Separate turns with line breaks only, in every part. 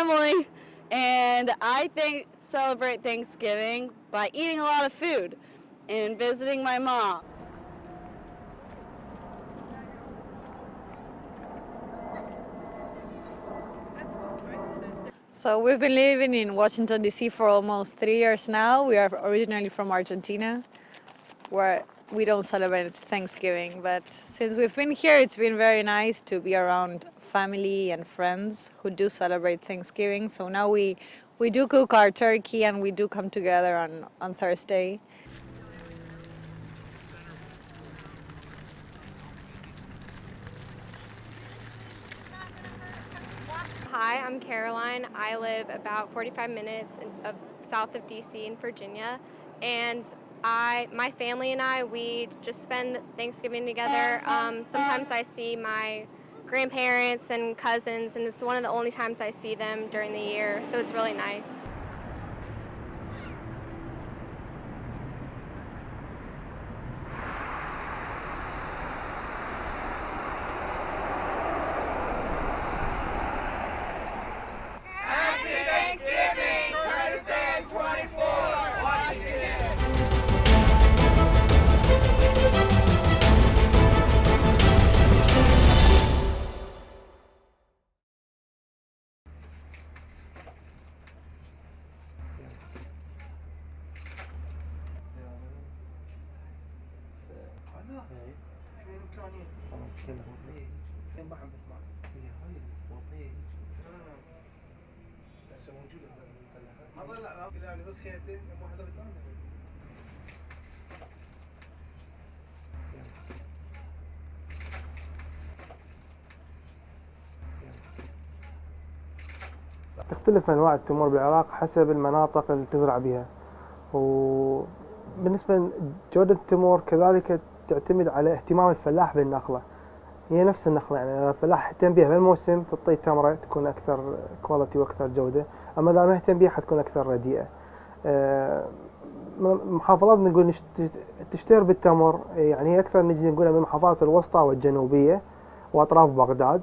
family, and I celebrate Thanksgiving by eating a lot of food and visiting my mom.
So we've been living in Washington, D.C. for almost 3 years now. We are originally from Argentina, where we don't celebrate Thanksgiving. But since we've been here, it's been very nice to be around family and friends who do celebrate Thanksgiving. So now we do cook our turkey and we do come together on Thursday.
Hi, I'm Caroline. I live about 45 minutes south of DC in Virginia, and my family and we just spend Thanksgiving together. Sometimes I see my grandparents and cousins, and it's one of the only times I see them during the year, so it's really nice.
تختلف أنواع التمور بالعراق حسب المناطق اللي تزرع بها، وبالنسبة لجودة التمور كذلك تعتمد على اهتمام الفلاح بالنخلة. هي نفس النخلة، يعني إذا الفلاح اهتم بها بالموسم تعطي تمرة تكون أكثر كواليتي وأكثر جودة، أما إذا ما اهتم بها حتكون أكثر رديئة. محافظات نقول تشتهر بالتمر، يعني هي أكثر نجي نقولها من المحافظات الوسطى والجنوبية وأطراف بغداد.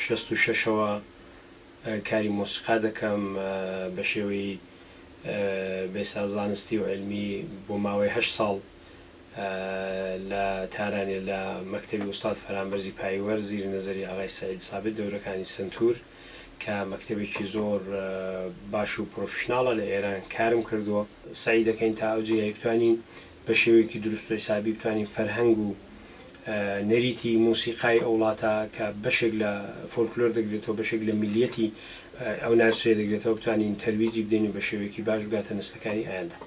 شەست و شەشەوە کاری مۆسیقا دەکەم بە شێوەی بێسازانستی و علمی بۆ ماوەی 8 ساڵ لە تارانێ لە مەکتەبی ئوستاد فەرامبەرزی پایوەر زیری نەزەری ئاغای سەعید سابت دەورەکانی سنتور کە مەکتەبێکی زۆر باش و پرۆفشناڵە لە ئێران کارم کردووە. سعی دەکەین تا ئەوجێ بتوانین بە شێوەیەکی دروست و حسابی بتوانین فەرهەنگ و نەریتی موسیقای ئەو وڵاتە کە بەشێک لە فۆلکلۆر دەگرێتەوە، بەشێک لە میلیەتی ئەو ناوچەیە دەگرێتەوە، بتوانین تەرویجی بدەین و بە شێوەیەکی باش بگاتە نسلەکانی ئایندا.